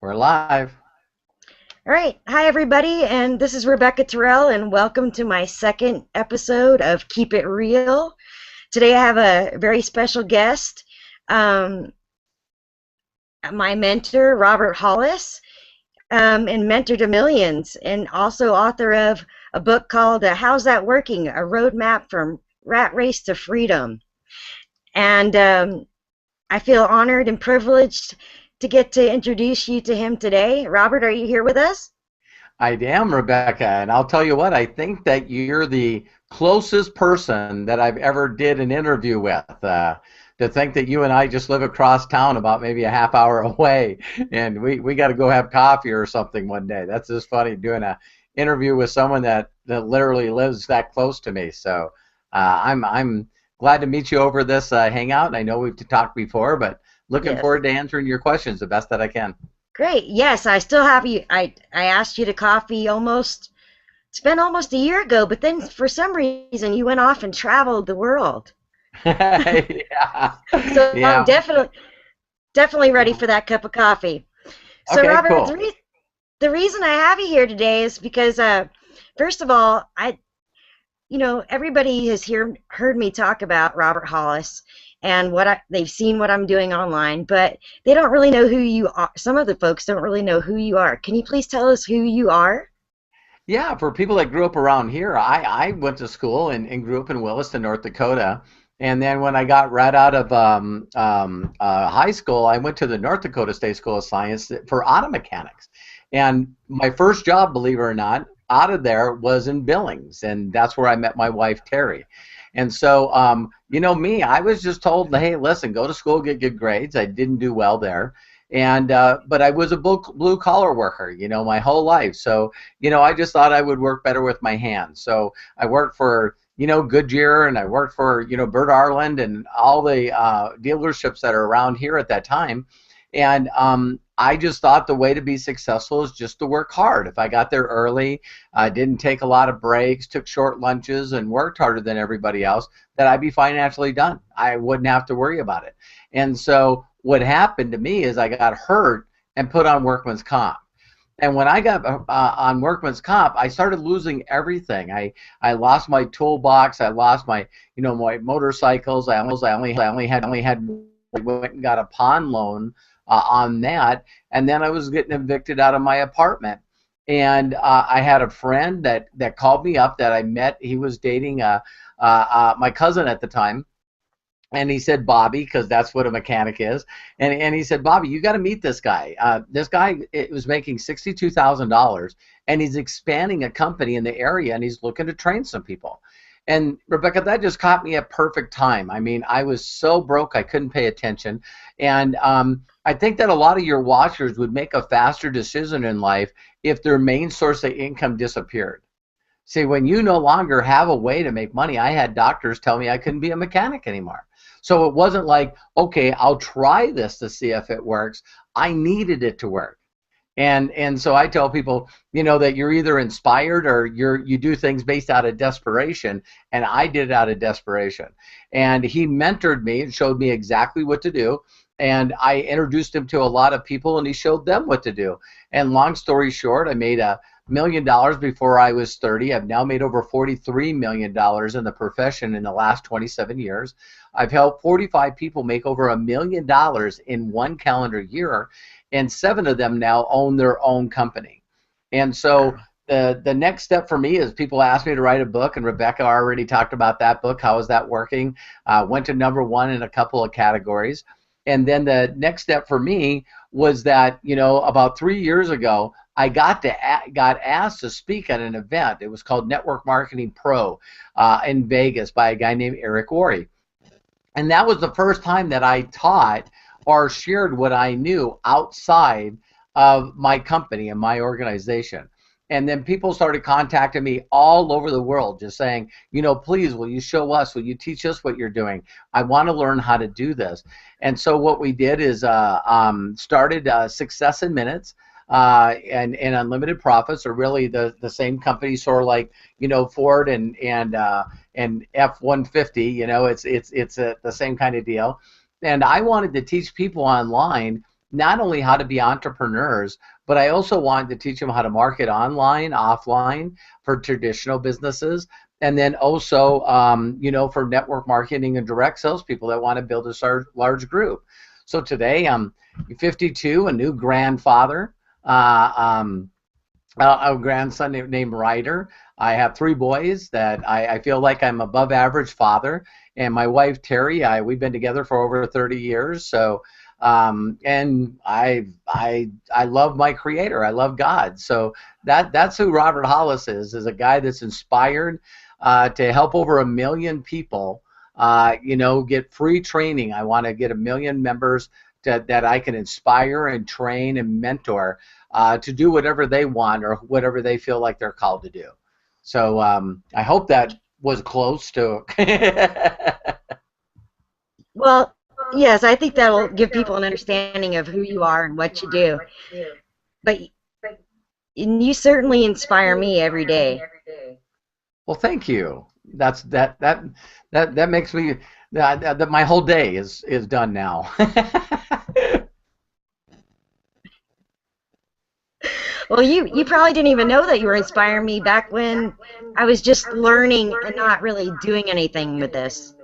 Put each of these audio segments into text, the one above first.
We're live. All right. Hi, everybody. And this is Rebekah Tirrell, and welcome to my second episode of Keep It Real. Today, I have a very special guest, um, my mentor, Robert Hollis, and Mentor to Millions, and also author of a book called How's That Working? A Roadmap from Rat Race to Freedom. And I feel honored and privileged to get to introduce you to him today. Robert, are you here with us? I am Rebecca, and I'll tell you what, I think that you're the closest person that I've ever did an interview with. To think that you and I just live across town about maybe a half hour away, and we got to go have coffee or something one day. That's just funny doing a interview with someone that literally lives that close to me. So I'm glad to meet you over this hangout. I know we've talked before, but looking Yes. forward to answering your questions the best that I can. Great. Yes, I still have you. I asked you to coffee almost, it's been almost a year ago, but then for some reason you went off and traveled the world. Yeah. So I'm Yeah. definitely ready for that cup of coffee. So Okay, Robert, cool. the reason I have you here today is because first of all, everybody has heard me talk about Robert Hollis and they've seen what I'm doing online, but they don't really know who you are. Some of the folks don't really know who you are. Can you please tell us who you are? Yeah, for people that grew up around here, I went to school and grew up in Williston, North Dakota. And then when I got right out of high school, I went to the North Dakota State School of Science for auto mechanics. And my first job, believe it or not, out of there was in Billings. And that's where I met my wife, Terry. And so, you know me, I was just told, hey, listen, go to school, get good grades. I didn't do well there. And but I was a blue collar worker, my whole life. So, I just thought I would work better with my hands. So I worked for, Goodyear, and I worked for, Bert Arland and all the dealerships that are around here at that time. And I just thought the way to be successful is just to work hard. If I got there early, didn't take a lot of breaks, took short lunches, and worked harder than everybody else, that I'd be financially done. I wouldn't have to worry about it. And so what happened to me is I got hurt and put on workman's comp. And when I got on workman's comp, I started losing everything. I lost my toolbox. I lost my motorcycles. I only had I went and got a pawn loan on that, and then I was getting evicted out of my apartment. And I had a friend that called me up that I met. He was dating my cousin at the time, and he said, Bobby, because that's what a mechanic is. And he said, Bobby, you got to meet this guy. This guy was making $62,000, and he's expanding a company in the area, and he's looking to train some people. And Rebecca, that just caught me at perfect time. I mean, I was so broke I couldn't pay attention. And I think that a lot of your watchers would make a faster decision in life if their main source of income disappeared. See, when you no longer have a way to make money, I had doctors tell me I couldn't be a mechanic anymore. So it wasn't like, okay, I'll try this to see if it works. I needed it to work. And so I tell people, that you're either inspired or you do things based out of desperation, and I did it out of desperation. And he mentored me and showed me exactly what to do. And I introduced him to a lot of people, and he showed them what to do. And long story short, I made $1 million before I was 30. I've now made over $43 million in the profession in the last 27 years. I've helped 45 people make over $1 million in one calendar year, and 7 of them now own their own company. And so the next step for me is people ask me to write a book, and Rebecca already talked about that book. How is that working? Went to #1 in a couple of categories. And then the next step for me was that, about 3 years ago, I got asked to speak at an event. It was called Network Marketing Pro in Vegas by a guy named Eric Worre. And that was the first time that I taught or shared what I knew outside of my company and my organization. And then people started contacting me all over the world just saying, please, will you show us, will you teach us what you're doing? I want to learn how to do this. And so what we did is started Success in Minutes. And Unlimited Profits are really the same company, sort of like Ford and F-150. It's the same kind of deal. And I wanted to teach people online not only how to be entrepreneurs, but I also wanted to teach them how to market online, offline, for traditional businesses, and then also, for network marketing and direct salespeople that want to build a large group. So today I'm 52, a new grandfather, a grandson named Ryder. I have 3 boys that I feel like I'm above average father, and my wife Terry. We've been together for over 30 years. So, and I love my Creator. I love God. So that's who Robert Hollis is a guy that's inspired to help over 1 million people. Get free training. I want to get 1 million members that I can inspire and train and mentor to do whatever they want or whatever they feel like they're called to do. So I hope that was close to. Well, yes, I think that'll give people an understanding of who you are and what you do. But you certainly inspire me every day. Well, thank you. That makes me that my whole day is done now. Well, you probably didn't even know that you were inspiring me back when I was just learning and not really doing anything with this.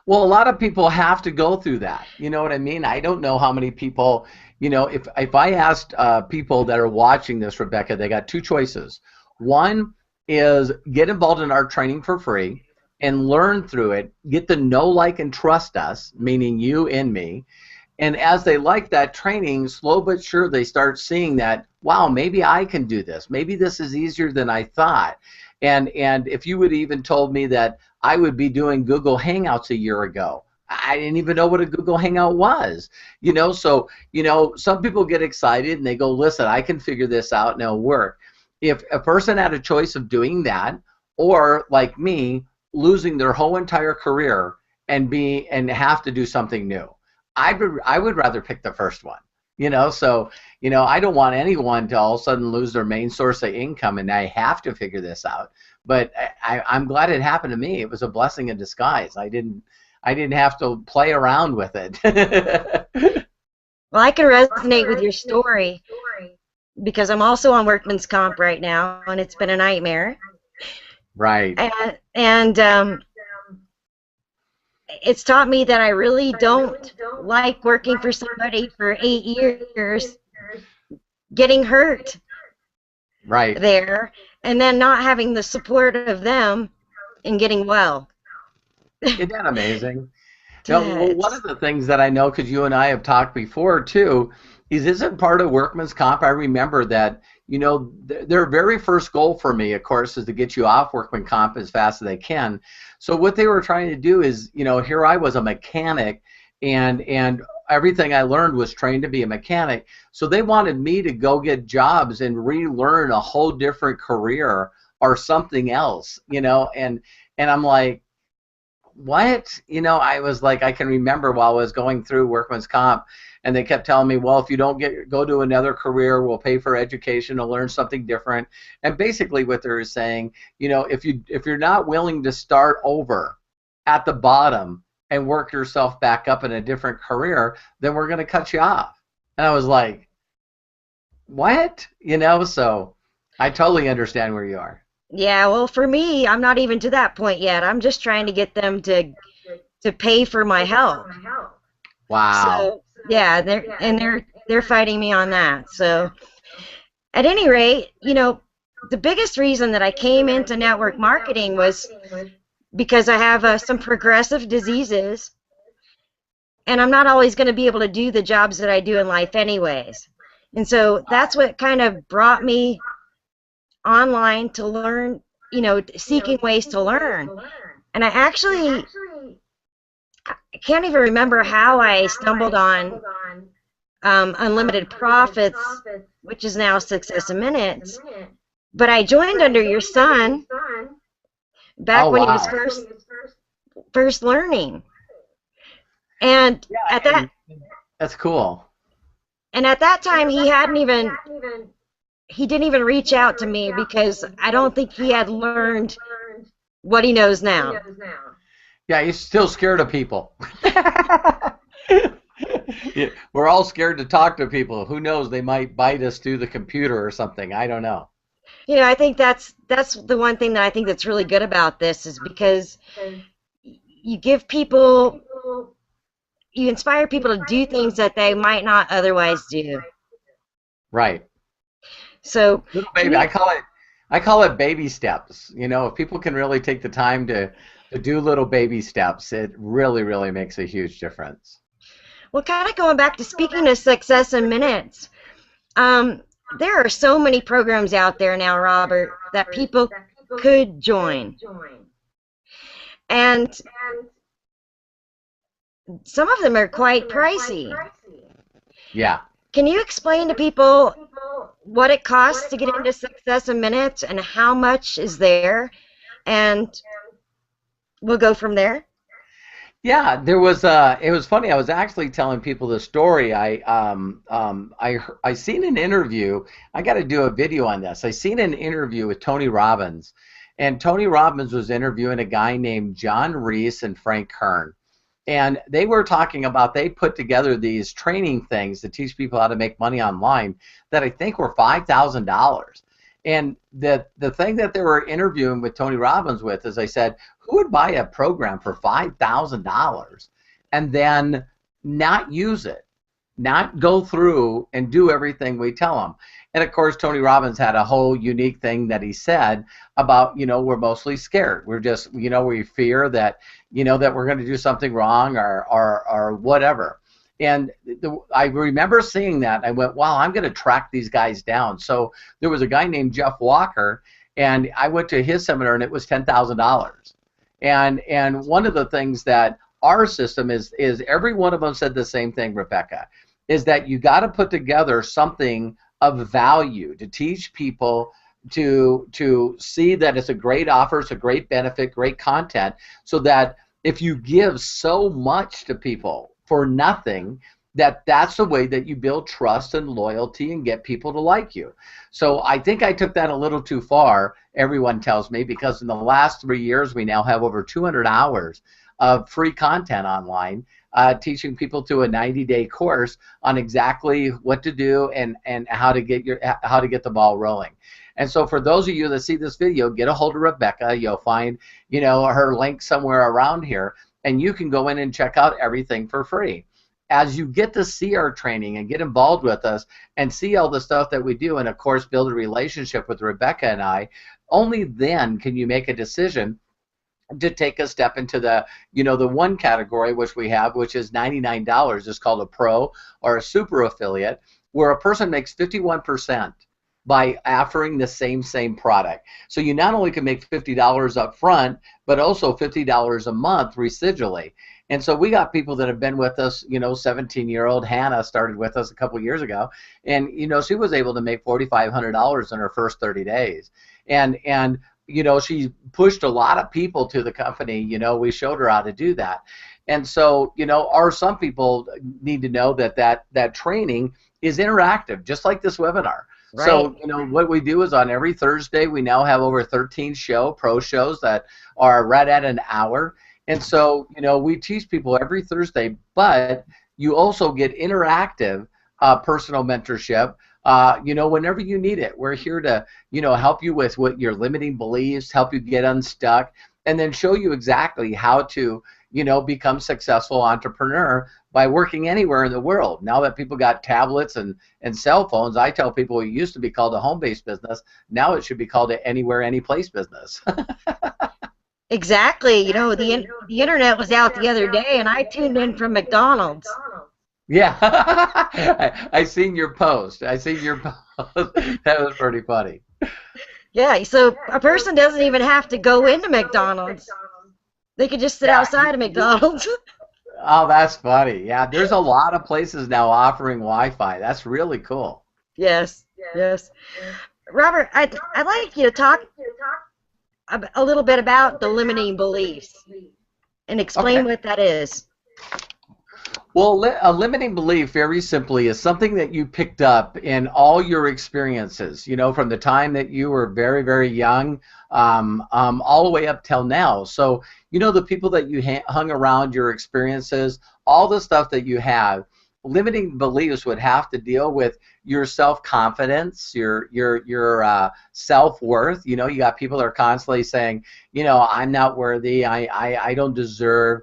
Well, a lot of people have to go through that. You know what I mean? I don't know how many people, if I asked people that are watching this, Rebekah, they got 2 choices. One is get involved in our training for free and learn through it, get to know, like, and trust us, meaning you and me. And as they like that training, slow but sure, they start seeing that, wow, maybe I can do this. Maybe this is easier than I thought. And if you would even told me that I would be doing Google Hangouts a year ago, I didn't even know what a Google Hangout was. So some people get excited and they go, listen, I can figure this out and it'll work. If a person had a choice of doing that, or like me, losing their whole entire career and have to do something new, I would rather pick the first one. So I don't want anyone to all of a sudden lose their main source of income and I have to figure this out. But I'm glad it happened to me. It was a blessing in disguise. I didn't have to play around with it. Well, I can resonate with your story because I'm also on workman's comp right now, and it's been a nightmare. Right. And it's taught me that I really don't like working for somebody for 8 years, getting hurt right there, and then not having the support of them and getting well. Isn't that amazing? One of the things that I know, because you and I have talked before too, isn't part of workman's comp. I remember that, their very first goal for me, of course, is to get you off workman comp as fast as they can. So what they were trying to do is, here I was a mechanic, and everything I learned was trained to be a mechanic. So they wanted me to go get jobs and relearn a whole different career or something else, and I'm like, what? I was like, I can remember while I was going through workman's comp, and they kept telling me, well, if you don't go to another career, we'll pay for education to learn something different. And basically what they're saying, if you're not willing to start over at the bottom and work yourself back up in a different career, then we're going to cut you off. And I was like, what? So I totally understand where you are. Yeah, well, for me, I'm not even to that point yet. I'm just trying to get them to pay for my help. Wow. So, yeah, they're fighting me on that. So, at any rate, the biggest reason that I came into network marketing was because I have some progressive diseases, and I'm not always going to be able to do the jobs that I do in life anyways. And so that's what kind of brought me online to learn, seeking ways to learn. And I can't even remember how I stumbled on Unlimited Profits, which is now Success in Minutes. But I joined under your son back when he was first learning. And that's cool. And at that time, he didn't even reach out to me because I don't think he had learned what he knows now. Yeah, he's still scared of people. Yeah, we're all scared to talk to people. Who knows? They might bite us through the computer or something. I don't know. You know, I think that's the one thing that I think that's really good about this is because you give people, you inspire people to do things that they might not otherwise do. Right. So, Little can baby. you, I call it baby steps. If people can really take the time to do little baby steps, it really, really makes a huge difference. well, kind of going back to speaking of success in minutes, um, there are so many programs out there now, Robert, that people could join. And some of them are quite pricey. Yeah. Can you explain to people what it costs to get into success in minutes and how much is there? And we'll go from there. Yeah, it was funny. I was actually telling people the story. I seen an interview. I got to do a video on this. I seen an interview with Tony Robbins, and Tony Robbins was interviewing a guy named John Reese and Frank Kern. And they were talking about they put together these training things to teach people how to make money online that I think were $5,000. And the thing that they were interviewing with Tony Robbins with is I said, who would buy a program for $5,000 and then not use it, not go through and do everything we tell them? And of course, Tony Robbins had a whole unique thing that he said about, we're mostly scared. We're just, we fear that, that we're going to do something wrong or whatever. And I remember seeing that. I went, wow, I'm going to track these guys down. So there was a guy named Jeff Walker, and I went to his seminar, and it was $10,000. And one of the things that our system is every one of them said the same thing, Rebekah, is that you got to put together something of value to teach people to see that it's a great offer, it's a great benefit, great content, so that if you give so much to people for nothing, that's the way that you build trust and loyalty and get people to like you. So I think I took that a little too far, everyone tells me, because in the last 3 years we now have over 200 hours of free content online, teaching people to a 90-day course on exactly what to do and how to get the ball rolling. And so for those of you that see this video, get a hold of Rebekah. You'll find her link somewhere around here, and you can go in and check out everything for free. As you get to see our training and get involved with us and see all the stuff that we do, and of course build a relationship with Rebekah and I, only then can you make a decision to take a step into the the one category which we have, which is $99. It's called a pro or a super affiliate, where a person makes 51% by offering the same product. So you not only can make $50 up front, but also $50 a month residually. And so we got people that have been with us, 17-year-old Hannah started with us a couple years ago, and she was able to make $4,500 in her first 30 days. And she pushed a lot of people to the company. We showed her how to do that. And so, some people need to know that training is interactive, just like this webinar. Right. So, what we do is on every Thursday, we now have over 13 pro shows that are right at an hour. And so, we teach people every Thursday, but you also get interactive personal mentorship. Whenever you need it, we're here to, help you with what your limiting beliefs, help you get unstuck, and then show you exactly how to, become a successful entrepreneur by working anywhere in the world. Now that people got tablets and cell phones, I tell people it used to be called a home-based business. Now it should be called an anywhere, anyplace business. Exactly. The internet was out the other day, and I tuned in from McDonald's. Yeah, I seen your post. That was pretty funny. Yeah, so a person doesn't even have to go into McDonald's. They could just sit outside of McDonald's. Oh, that's funny. Yeah, there's a lot of places now offering Wi-Fi. That's really cool. Yes. Robert, I'd like you to talk a little bit about the limiting beliefs and explain what that is. Well, a limiting belief, very simply, is something that you picked up in all your experiences, from the time that you were very, very young, all the way up till now. So, the people that you hung around, your experiences, all the stuff that you have, limiting beliefs would have to deal with your self-confidence, your self-worth. You got people that are constantly saying, I'm not worthy, I don't deserve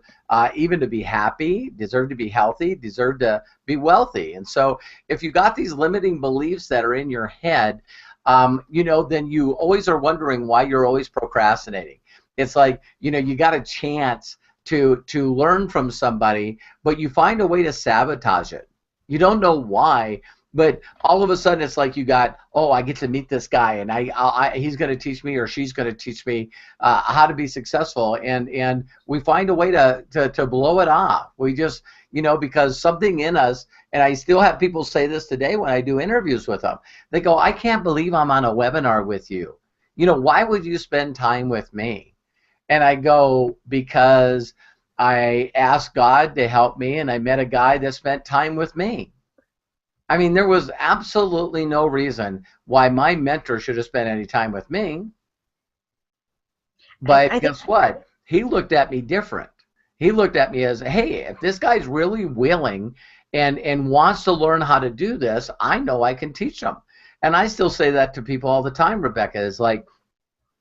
even to be happy, deserve to be healthy, deserve to be wealthy. And so if you got these limiting beliefs that are in your head, then you always are wondering why you're always procrastinating. It's like, you got a chance to learn from somebody, but you find a way to sabotage it. You don't know why, but all of a sudden it's like you got, oh, I get to meet this guy, and he's going to teach me, or she's going to teach me how to be successful, and we find a way to blow it off. We just, because something in us, and I still have people say this today when I do interviews with them. They go, I can't believe I'm on a webinar with you. Why would you spend time with me? And I go, because I asked God to help me, and I met a guy that spent time with me. I mean, there was absolutely no reason why my mentor should have spent any time with me. But I think guess what? He looked at me different. He looked at me as, hey, if this guy's really willing and wants to learn how to do this, I know I can teach him. And I still say that to people all the time, Rebekah. Is like,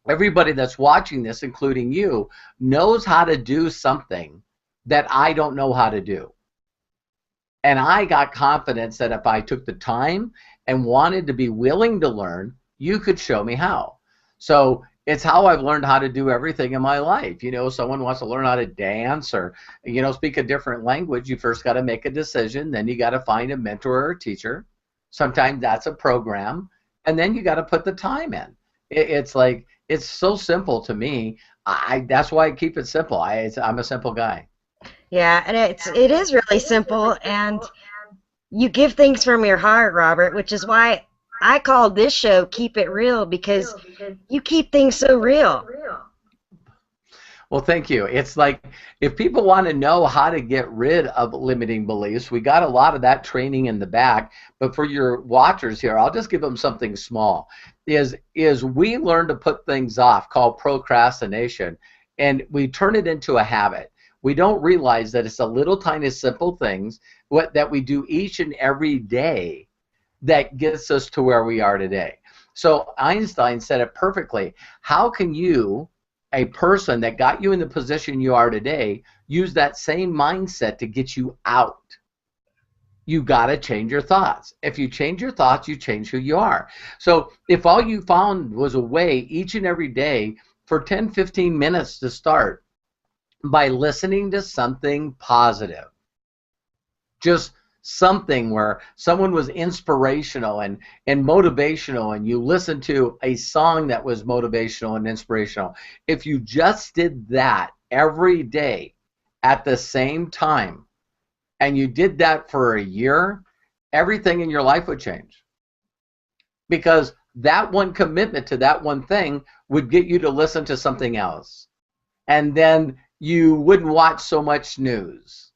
everybody that's watching this, including you, knows how to do something that I don't know how to do. And I got confidence that if I took the time and wanted to be willing to learn, you could show me how. So it's how I've learned how to do everything in my life. Someone wants to learn how to dance or, speak a different language. You first got to make a decision. Then you got to find a mentor or a teacher. Sometimes that's a program. And then you got to put the time in. It's like, it's so simple to me. That's why I keep it simple. I'm a simple guy. Yeah, and it is really simple, and you give things from your heart, Robert, which is why I called this show Keep It Real, because you keep things so real. Well, thank you. It's like, if people want to know how to get rid of limiting beliefs, we got a lot of that training in the back. But for your watchers here, I'll just give them something small. Is we learn to put things off, called procrastination, and we turn it into a habit. We don't realize that it's a little tiny simple things that we do each and every day that gets us to where we are today. So Einstein said it perfectly. How can you, a person that got you in the position you are today, use that same mindset to get you out? You got to change your thoughts. If you change your thoughts, you change who you are. So if all you found was a way each and every day for 10, 15 minutes to start by listening to something positive, just something where someone was inspirational and motivational, and you listened to a song that was motivational and inspirational. If you just did that every day at the same time, and you did that for a year, everything in your life would change. Because that one commitment to that one thing would get you to listen to something else. And then you wouldn't watch so much news.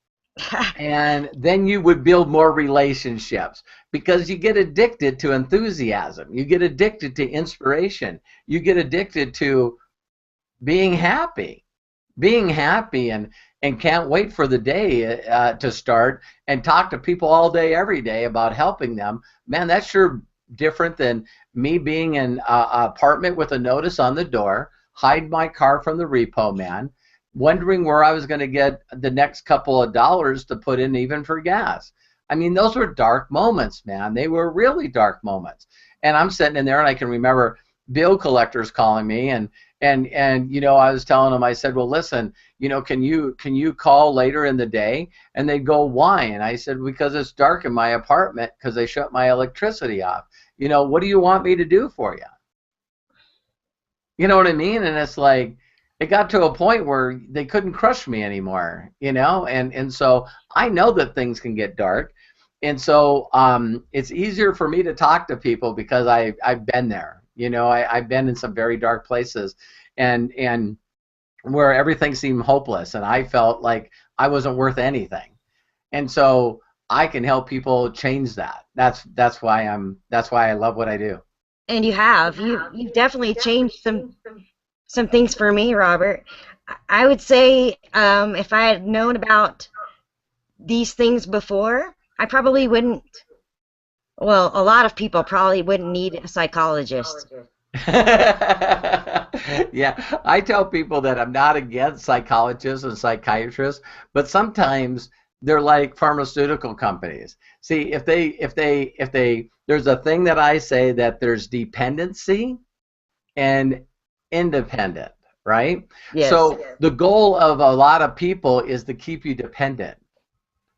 And then you would build more relationships, because you get addicted to enthusiasm. You get addicted to inspiration. You get addicted to being happy. And can't wait for the day to start and talk to people all day, every day about helping them. Man, that's sure different than me being in an apartment with a notice on the door, hide my car from the repo man, wondering where I was going to get the next couple of dollars to put in even for gas. I mean, those were dark moments, man. They were really dark moments. And I'm sitting in there, and I can remember bill collectors calling me, and I was telling them, I said, well, listen, can you call later in the day? And they'd go, why? And I said, because it's dark in my apartment, because they shut my electricity off. What do you want me to do for you? You know what I mean? And it's like, it got to a point where they couldn't crush me anymore, and so I know that things can get dark. And so it's easier for me to talk to people because I've been there. I've been in some very dark places, and where everything seemed hopeless, and I felt like I wasn't worth anything. And so I can help people change that. That's why I love what I do. And you've definitely changed some things for me, Robert. I would say if I had known about these things before, I probably wouldn't. Well, a lot of people probably wouldn't need a psychologist. Yeah, I tell people that I'm not against psychologists and psychiatrists, but sometimes they're like pharmaceutical companies. See, there's a thing that I say that there's dependency and independent, right? Yes. So the goal of a lot of people is to keep you dependent.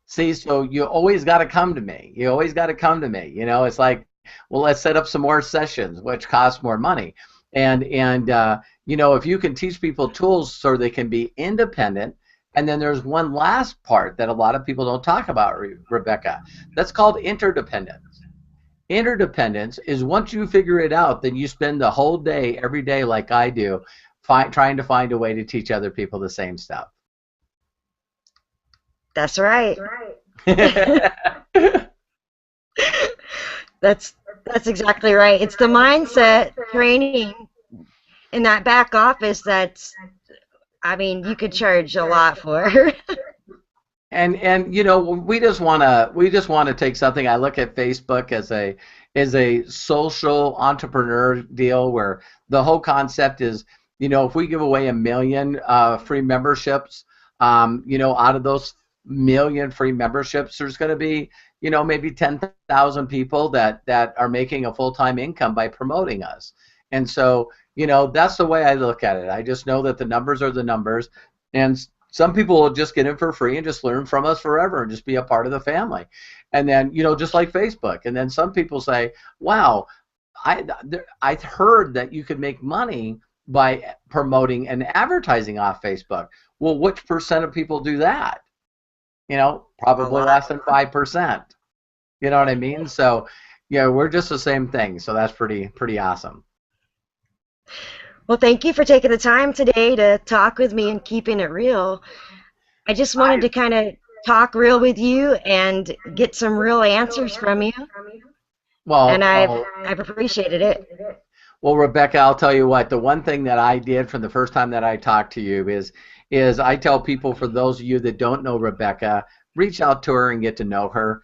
See, so you always got to come to me. You always got to come to me. It's like, well, let's set up some more sessions, which cost more money. And if you can teach people tools so they can be independent, and then there's one last part that a lot of people don't talk about, Rebekah. That's called interdependence. Interdependence is once you figure it out, then you spend the whole day, every day, like I do, trying to find a way to teach other people the same stuff. That's right. That's that's exactly right. It's the mindset training in that back office that's, I mean, you could charge a lot for. And we just want to take something. I look at Facebook as a social entrepreneur deal where the whole concept is, if we give away 1 million free memberships, out of those million free memberships, there's going to be, maybe 10,000 people that are making a full-time income by promoting us. And so, that's the way I look at it. I just know that the numbers are the numbers, and some people will just get in for free and just learn from us forever and just be a part of the family. And then, just like Facebook. And then some people say, wow, I heard that you could make money by promoting and advertising off Facebook. Well, which percent of people do that? A Probably lot. less than 5%. You know what I mean? So, we're just the same thing. So that's pretty awesome. Well, thank you for taking the time today to talk with me and keeping it real. I just wanted I to kind of talk real with you and get some real answers from you, and well, I've appreciated it. well, Rebekah, I'll tell you what. The one thing that I did from the first time that I talked to you is I tell people, for those of you that don't know Rebekah, reach out to her and get to know her.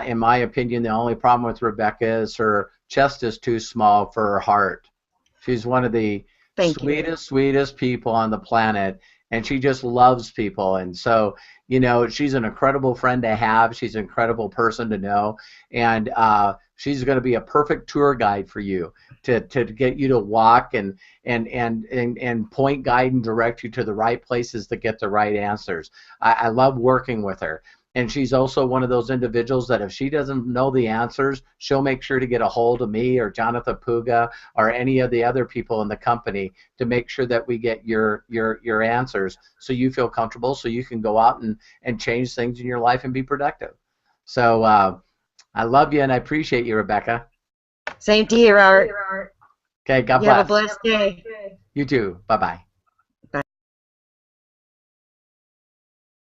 In my opinion, the only problem with Rebekah is her chest is too small for her heart. She's one of the Thank you. sweetest people on the planet, and she just loves people. And so, she's an incredible friend to have. She's an incredible person to know, and she's going to be a perfect tour guide for you to get you to walk and point, guide, and direct you to the right places to get the right answers. I love working with her. And she's also one of those individuals that if she doesn't know the answers, she'll make sure to get a hold of me or Jonathan Puga or any of the other people in the company to make sure that we get your answers so you feel comfortable, so you can go out and change things in your life and be productive. So I love you and I appreciate you, Rebekah. Same to you, Robert. Okay, God You have a bless. blessed day. You too. Bye-bye.